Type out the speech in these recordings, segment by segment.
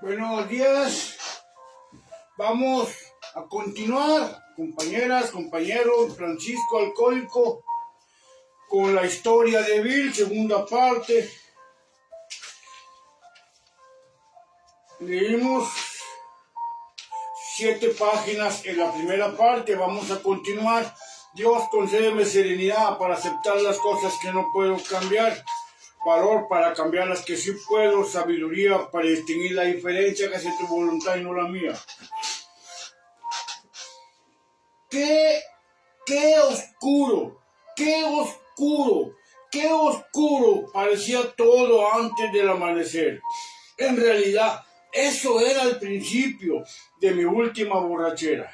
Buenos días. Vamos a continuar, compañeras, compañeros, Francisco Alcohólico, con la historia de Bill, segunda parte. Leímos 7 páginas en la primera parte. Vamos a continuar. Dios, concédeme serenidad para aceptar las cosas que no puedo cambiar, valor para cambiar las que sí puedo, sabiduría para distinguir la diferencia, que hace tu voluntad y no la mía. Qué oscuro, qué oscuro, qué oscuro parecía todo antes del amanecer. En realidad, eso era el principio de mi última borrachera.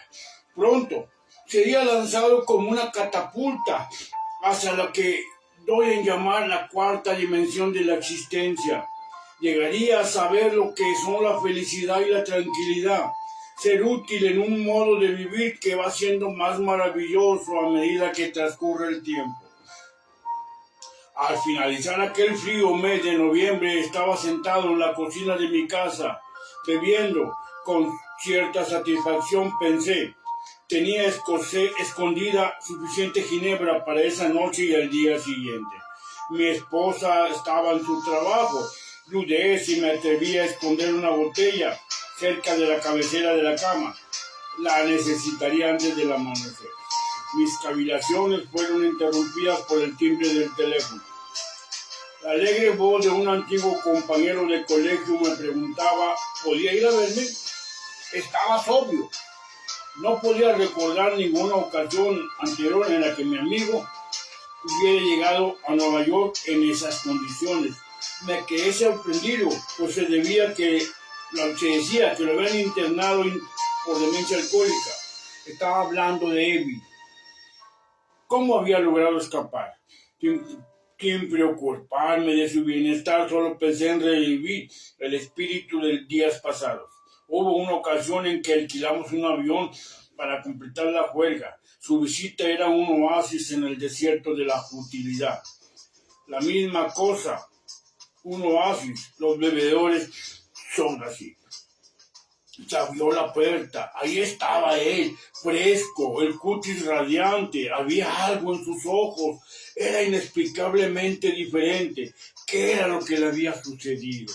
Pronto sería lanzado como una catapulta hacia lo que doy en llamar la cuarta dimensión de la existencia. Llegaría a saber lo que son la felicidad y la tranquilidad. Ser útil en un modo de vivir que va siendo más maravilloso a medida que transcurre el tiempo. Al finalizar aquel frío mes de noviembre, estaba sentado en la cocina de mi casa, bebiendo. Con cierta satisfacción pensé, tenía escondida suficiente ginebra para esa noche y el día siguiente. Mi esposa estaba en su trabajo. Dudé si me atrevía a esconder una botella cerca de la cabecera de la cama. La necesitaría antes del amanecer. Mis cavilaciones fueron interrumpidas por el timbre del teléfono. La alegre voz de un antiguo compañero de colegio me preguntaba, ¿podía ir a verme? Estaba sobrio. No podía recordar ninguna ocasión anterior en la que mi amigo hubiera llegado a Nueva York en esas condiciones. Me quedé sorprendido, pues se decía que lo habían internado por demencia alcohólica. Estaba hablando de Evie. ¿Cómo había logrado escapar? Sin preocuparme de su bienestar, solo pensé en revivir el espíritu de días pasados. Hubo una ocasión en que alquilamos un avión para completar la juerga. Su visita era un oasis en el desierto de la futilidad. La misma cosa, un oasis. Los bebedores son así. Se abrió la puerta. Ahí estaba él, fresco, el cutis radiante. Había algo en sus ojos. Era inexplicablemente diferente. ¿Qué era lo que le había sucedido?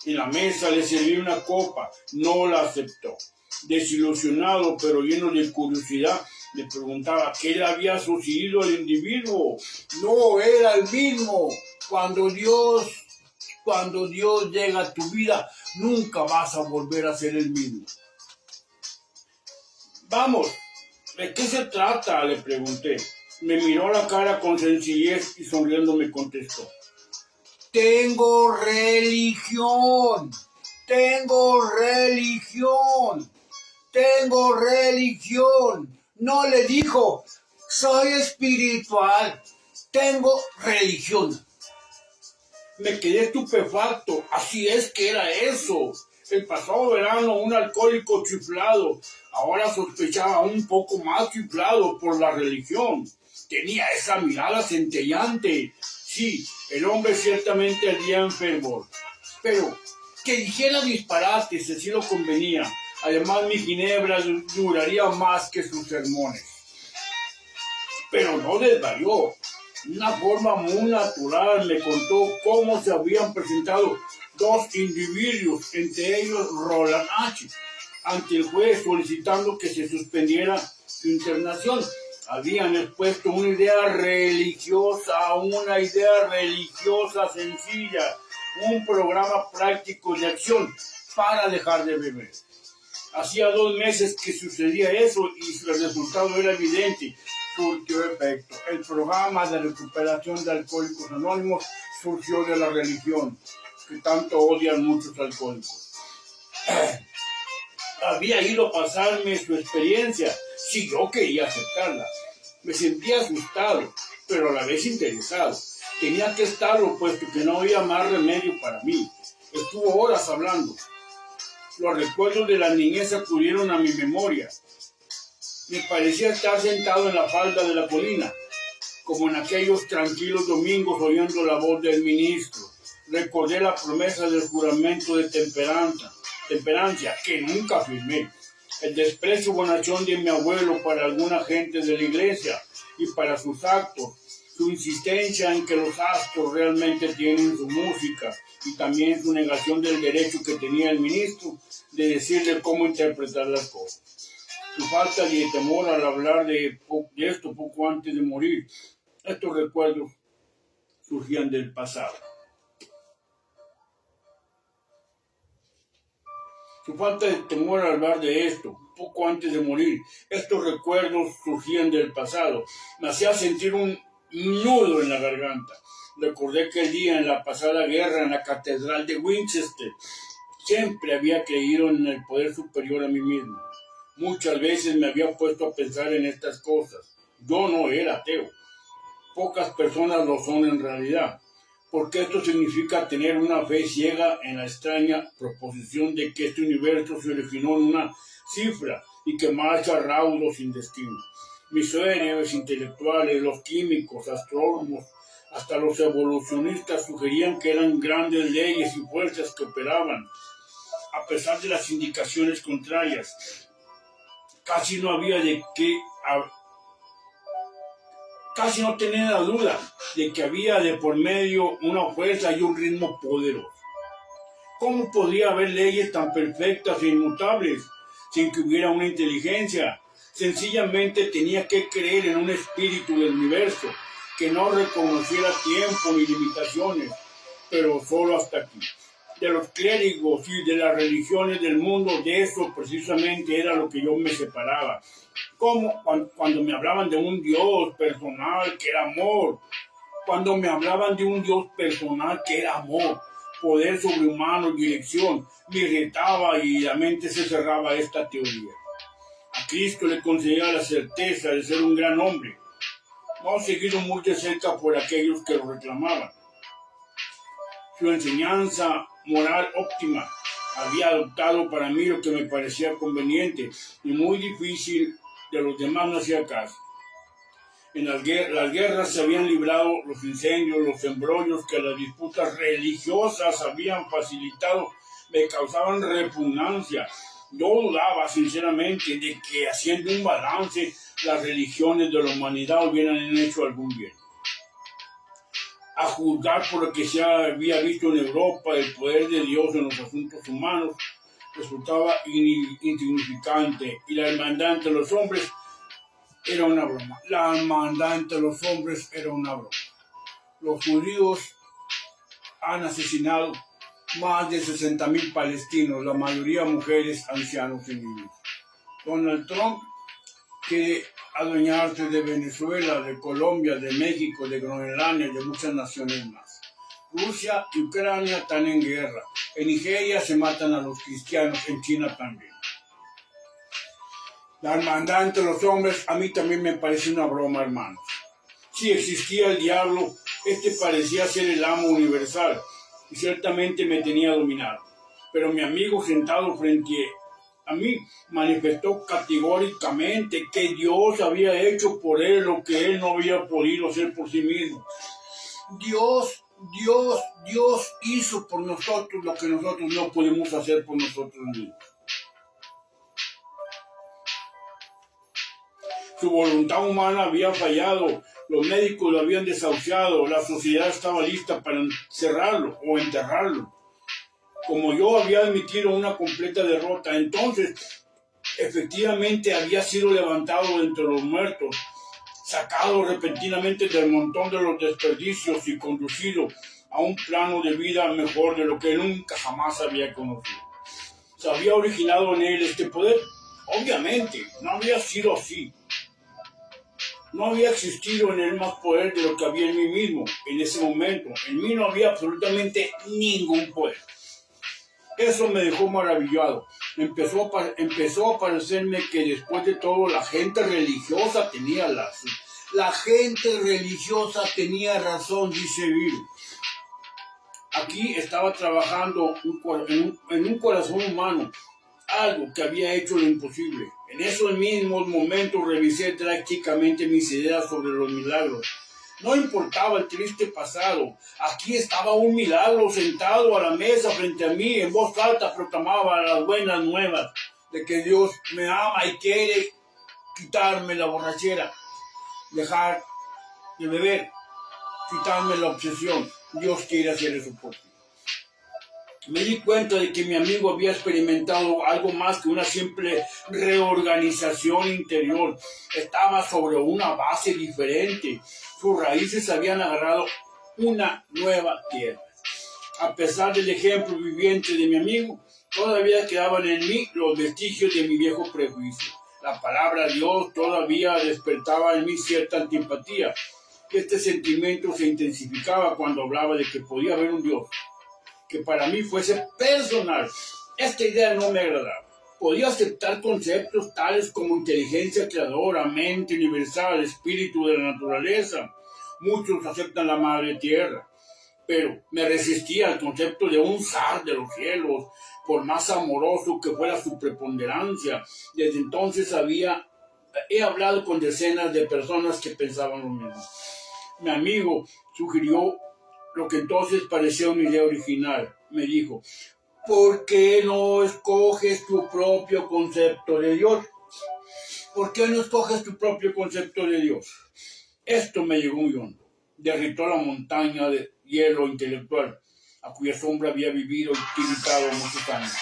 En la mesa le serví una copa. No la aceptó. Desilusionado, pero lleno de curiosidad, le preguntaba qué le había sucedido al individuo. No era el mismo. Cuando Dios llega a tu vida, nunca vas a volver a ser el mismo. Vamos, ¿de qué se trata?, le pregunté. Me miró a la cara con sencillez y sonriendo me contestó. Tengo religión. No le dijo, soy espiritual. Tengo religión. Me quedé estupefacto. Así es que era eso. El pasado verano un alcohólico chiflado. Ahora sospechaba un poco más chiflado por la religión. Tenía esa mirada centelleante. Sí, el hombre ciertamente ardía en fervor. Pero que dijera disparates, si así lo convenía. Además, mi ginebra duraría más que sus sermones. Pero no desvarió. De una forma muy natural me contó cómo se habían presentado 2 individuos, entre ellos Roland H., ante el juez solicitando que se suspendiera su internación. Habían expuesto una idea religiosa sencilla, un programa práctico de acción para dejar de beber. Hacía 2 meses que sucedía eso y el resultado era evidente. Surgió efecto. El programa de recuperación de Alcohólicos Anónimos surgió de la religión, que tanto odian muchos alcohólicos. Había ido a pasarme su experiencia, si yo quería aceptarla. Me sentía asustado, pero a la vez interesado. Tenía que estarlo, puesto que no había más remedio para mí. Estuvo horas hablando. Los recuerdos de la niñez acudieron a mi memoria. Me parecía estar sentado en la falda de la colina, como en aquellos tranquilos domingos oyendo la voz del ministro, Recordé la promesa del juramento de temperancia, que nunca firmé. El desprecio bonachón de mi abuelo para alguna gente de la iglesia y para sus actos. Su insistencia en que los astros realmente tienen su música y también su negación del derecho que tenía el ministro de decirle cómo interpretar las cosas. Su falta de temor al hablar de esto poco antes de morir. Estos recuerdos surgían del pasado. Su falta de temor al hablar de esto poco antes de morir. Estos recuerdos surgían del pasado. Me hacía sentir un nudo en la garganta. Recordé que el día en la pasada guerra en la catedral de Winchester siempre había creído en el poder superior a mí mismo. Muchas veces me había puesto a pensar en estas cosas. Yo no era ateo. Pocas personas lo son en realidad, porque esto significa tener una fe ciega en la extraña proposición de que este universo se originó en una cifra y que marcha a raudo sin destino. Mis héroes intelectuales, los químicos, astrónomos, hasta los evolucionistas sugerían que eran grandes leyes y fuerzas que operaban, a pesar de las indicaciones contrarias. Casi no tenía la duda de que había de por medio una fuerza y un ritmo poderoso. ¿Cómo podría haber leyes tan perfectas e inmutables sin que hubiera una inteligencia? Sencillamente tenía que creer en un espíritu del universo que no reconociera tiempo ni limitaciones, pero solo hasta aquí. De los clérigos y de las religiones del mundo, de eso precisamente era lo que yo me separaba. Como cuando me hablaban de un Dios personal que era amor, cuando me hablaban de un Dios personal que era amor, poder sobrehumano, dirección, me irritaba y la mente se cerraba a esta teoría. A Cristo le concedía la certeza de ser un gran hombre, no seguido muy de cerca por aquellos que lo reclamaban. Su enseñanza moral óptima había adoptado para mí lo que me parecía conveniente y muy difícil de los demás no hacía caso. En las guerras se habían librado los incendios, los embrollos que las disputas religiosas habían facilitado, me causaban repugnancia. Yo dudaba sinceramente de que haciendo un balance las religiones de la humanidad hubieran hecho algún bien. A juzgar por lo que se había visto en Europa, el poder de Dios en los asuntos humanos resultaba insignificante y la hermandad entre los hombres era una broma. La hermandad entre los hombres era una broma. Los judíos han asesinado más de 60,000 palestinos, la mayoría mujeres, ancianos y niños. Donald Trump quiere adueñarse de Venezuela, de Colombia, de México, de Groenlandia y de muchas naciones más. Rusia y Ucrania están en guerra. En Nigeria se matan a los cristianos, en China también. La hermandad entre los hombres a mí también me parece una broma, hermanos. Si existía el diablo, este parecía ser el amo universal y ciertamente me tenía dominado. Pero mi amigo sentado frente a mí manifestó categóricamente que Dios había hecho por él lo que él no había podido hacer por sí mismo. Dios hizo por nosotros lo que nosotros no podemos hacer por nosotros mismos. Su voluntad humana había fallado, los médicos lo habían desahuciado, la sociedad estaba lista para encerrarlo o enterrarlo. Como yo había admitido una completa derrota, entonces efectivamente había sido levantado de entre los muertos, sacado repentinamente del montón de los desperdicios y conducido a un plano de vida mejor de lo que nunca jamás había conocido. ¿Se había originado en él este poder? Obviamente, no había sido así. No había existido en él más poder de lo que había en mí mismo en ese momento. En mí no había absolutamente ningún poder. Eso me dejó maravillado. Empezó a parecerme que después de todo la gente religiosa tenía razón. La gente religiosa tenía razón, dice Bill. Aquí estaba trabajando en un corazón humano, algo que había hecho lo imposible. En esos mismos momentos revisé drásticamente mis ideas sobre los milagros. No importaba el triste pasado. Aquí estaba un milagro sentado a la mesa frente a mí. En voz alta proclamaba las buenas nuevas de que Dios me ama y quiere quitarme la borrachera, dejar de beber, quitarme la obsesión. Dios quiere hacer eso por ti. Me di cuenta de que mi amigo había experimentado algo más que una simple reorganización interior. Estaba sobre una base diferente. Sus raíces habían agarrado una nueva tierra. A pesar del ejemplo viviente de mi amigo, todavía quedaban en mí los vestigios de mi viejo prejuicio. La palabra Dios todavía despertaba en mí cierta antipatía. Este sentimiento se intensificaba cuando hablaba de que podía haber un Dios que para mí fuese personal. Esta idea no me agradaba. Podía aceptar conceptos tales como inteligencia creadora, mente universal, espíritu de la naturaleza. Muchos aceptan la madre tierra, pero me resistía al concepto de un zar de los cielos, por más amoroso que fuera su preponderancia. Desde entonces he hablado con decenas de personas que pensaban lo mismo. Mi amigo sugirió lo que entonces parecía una idea original. Me dijo, ¿por qué no escoges tu propio concepto de Dios? ¿Por qué no escoges tu propio concepto de Dios? Esto me llegó muy hondo. Derritó la montaña de hielo intelectual a cuya sombra había vivido y tiritado muchos años.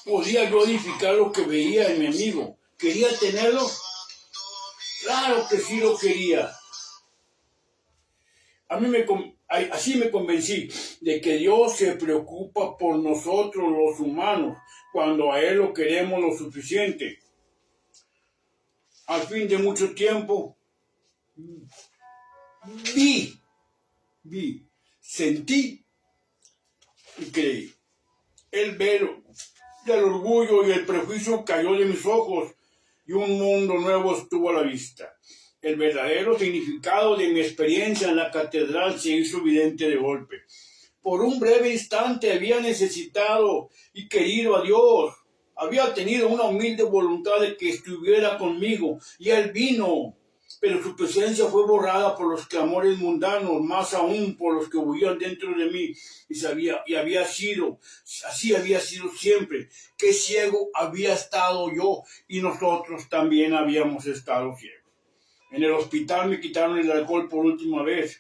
¿Podía yo edificar lo que veía en mi amigo? ¿Quería tenerlo? Claro que sí lo quería. Así me convencí de que Dios se preocupa por nosotros los humanos cuando a Él lo queremos lo suficiente. Al fin de mucho tiempo, sentí y creí. El velo del orgullo y el prejuicio cayó de mis ojos y un mundo nuevo estuvo a la vista. El verdadero significado de mi experiencia en la catedral se hizo evidente de golpe. Por un breve instante había necesitado y querido a Dios. Había tenido una humilde voluntad de que estuviera conmigo y Él vino. Pero su presencia fue borrada por los clamores mundanos, más aún por los que huían dentro de mí. Así había sido siempre. Qué ciego había estado yo y nosotros también habíamos estado ciegos. En el hospital me quitaron el alcohol por última vez.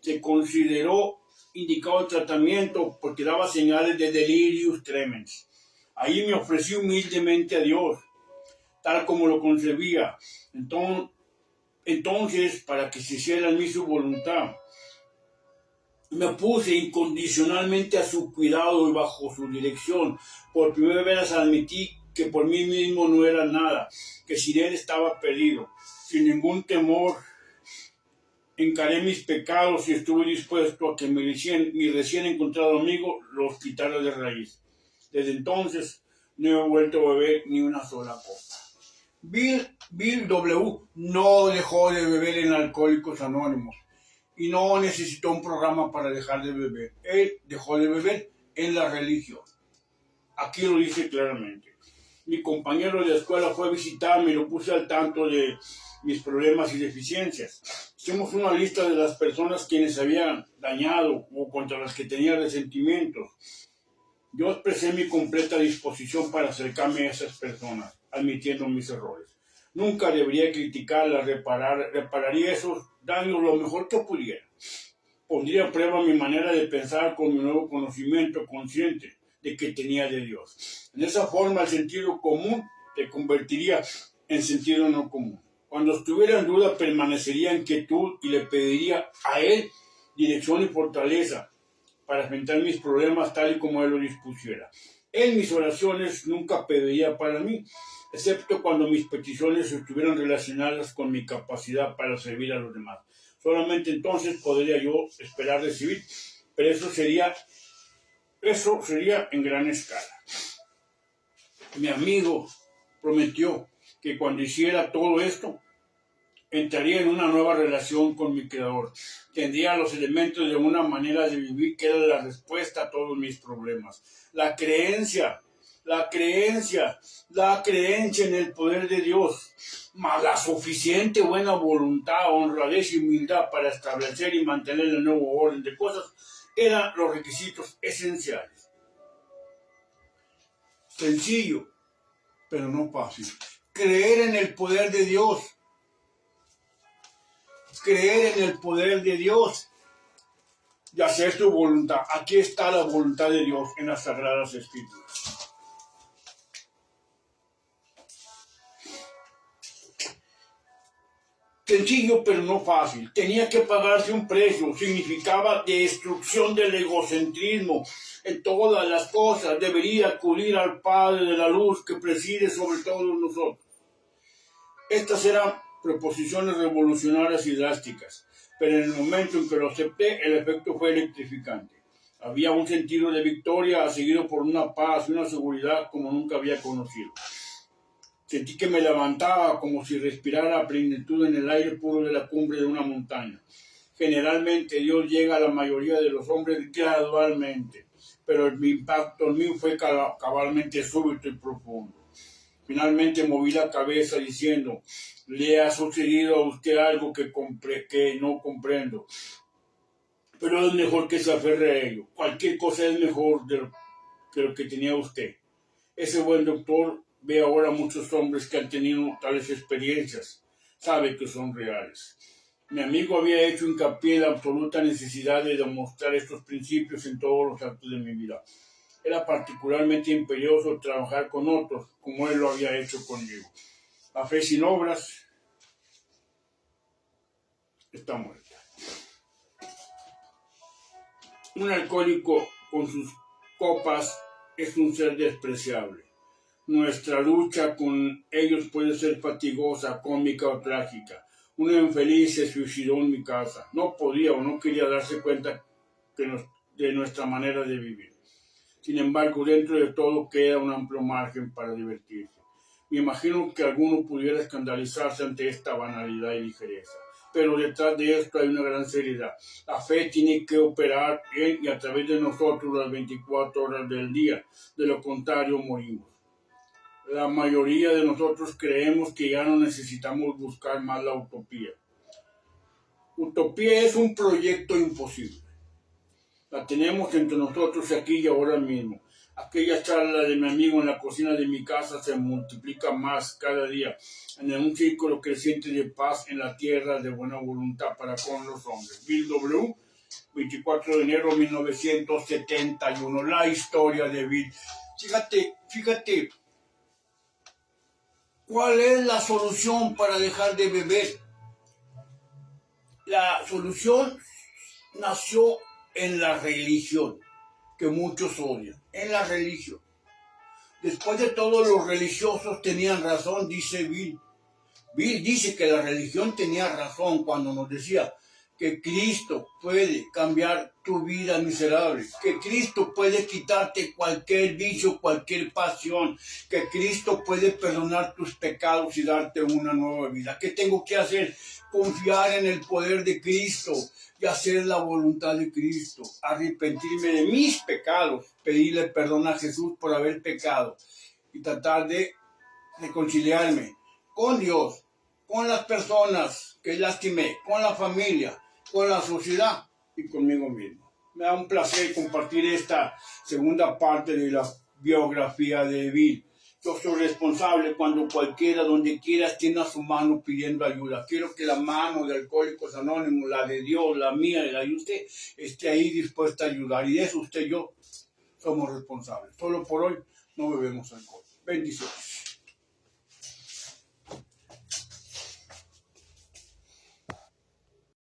Se consideró indicado el tratamiento porque daba señales de delirium tremens. Ahí me ofrecí humildemente a Dios, tal como lo concebía. Entonces, para que se hiciera en mí su voluntad, me puse incondicionalmente a su cuidado y bajo su dirección. Por primera vez admití que por mí mismo no era nada, que sin Él estaba perdido. Sin ningún temor, encaré mis pecados y estuve dispuesto a que mi recién encontrado amigo los quitara de raíz. Desde entonces, no he vuelto a beber ni una sola copa. Bill W. no dejó de beber en Alcohólicos Anónimos y no necesitó un programa para dejar de beber. Él dejó de beber en la religión. Aquí lo dice claramente. Mi compañero de la escuela fue a visitarme y lo puse al tanto de mis problemas y deficiencias. Hicimos una lista de las personas quienes habían dañado o contra las que tenía resentimientos. Yo expresé mi completa disposición para acercarme a esas personas, admitiendo mis errores. Nunca debería criticarlas, repararía esos daños lo mejor que pudiera. Pondría a prueba mi manera de pensar con mi nuevo conocimiento consciente de que tenía de Dios. En esa forma, el sentido común te convertiría en sentido no común. Cuando estuviera en duda, permanecería en quietud y le pediría a Él dirección y fortaleza para enfrentar mis problemas tal y como Él lo dispusiera. En mis oraciones nunca pediría para mí, excepto cuando mis peticiones estuvieran relacionadas con mi capacidad para servir a los demás. Solamente entonces podría yo esperar recibir, pero eso sería en gran escala. Mi amigo prometió que cuando hiciera todo esto, entraría en una nueva relación con mi Creador. Tendría los elementos de una manera de vivir que era la respuesta a todos mis problemas. La creencia la creencia en el poder de Dios, más la suficiente buena voluntad, honradez y humildad para establecer y mantener el nuevo orden de cosas, eran los requisitos esenciales. Sencillo, pero no fácil. Creer en el poder de Dios. Creer en el poder de Dios y hacer su voluntad. Aquí está la voluntad de Dios en las Sagradas Escrituras. Sencillo, pero no fácil. Tenía que pagarse un precio. Significaba destrucción del egocentrismo en todas las cosas. Debería acudir al Padre de la luz que preside sobre todos nosotros. Estas eran proposiciones revolucionarias y drásticas, pero en el momento en que lo acepté, el efecto fue electrificante. Había un sentido de victoria seguido por una paz y una seguridad como nunca había conocido. Sentí que me levantaba como si respirara a plenitud en el aire puro de la cumbre de una montaña. Generalmente Dios llega a la mayoría de los hombres gradualmente, pero el impacto en mí fue cabalmente súbito y profundo. Finalmente moví la cabeza diciendo, le ha sucedido a usted algo que no comprendo, pero es mejor que se aferre a ello. Cualquier cosa es mejor que lo que tenía usted. Ese buen doctor ve ahora muchos hombres que han tenido tales experiencias, sabe que son reales. Mi amigo había hecho hincapié en la absoluta necesidad de demostrar estos principios en todos los actos de mi vida. Era particularmente imperioso trabajar con otros, como él lo había hecho conmigo. La fe sin obras está muerta. Un alcohólico con sus copas es un ser despreciable. Nuestra lucha con ellos puede ser fatigosa, cómica o trágica. Un infeliz se suicidó en mi casa. No podía o no quería darse cuenta de nuestra manera de vivir. Sin embargo, dentro de todo queda un amplio margen para divertirse. Me imagino que alguno pudiera escandalizarse ante esta banalidad y ligereza. Pero detrás de esto hay una gran seriedad. La fe tiene que operar en y a través de nosotros las 24 horas del día. De lo contrario, morimos. La mayoría de nosotros creemos que ya no necesitamos buscar más la utopía. Utopía es un proyecto imposible. La tenemos entre nosotros aquí y ahora mismo. Aquella charla de mi amigo en la cocina de mi casa se multiplica más cada día en un círculo creciente de paz en la tierra, de buena voluntad para con los hombres. Bill W., 24 de enero de 1971. La historia de Bill. Fíjate. ¿Cuál es la solución para dejar de beber? La solución nació en la religión, que muchos odian, en la religión. Después de todo, los religiosos tenían razón, dice Bill. Bill dice que la religión tenía razón cuando nos decía que Cristo puede cambiar tu vida miserable, que Cristo puede quitarte cualquier vicio, cualquier pasión, que Cristo puede perdonar tus pecados y darte una nueva vida. ¿Qué tengo que hacer? Confiar en el poder de Cristo y hacer la voluntad de Cristo, arrepentirme de mis pecados, pedirle perdón a Jesús por haber pecado y tratar de reconciliarme con Dios, con las personas que lastimé, con la familia, con la sociedad y conmigo mismo. Me da un placer compartir esta segunda parte de la biografía de Bill. Yo soy responsable cuando cualquiera, donde quiera, extienda su mano pidiendo ayuda. Quiero que la mano de Alcohólicos Anónimos, la de Dios, la mía y la de usted, esté ahí dispuesta a ayudar. Y de eso usted y yo somos responsables. Solo por hoy no bebemos alcohol. Bendiciones.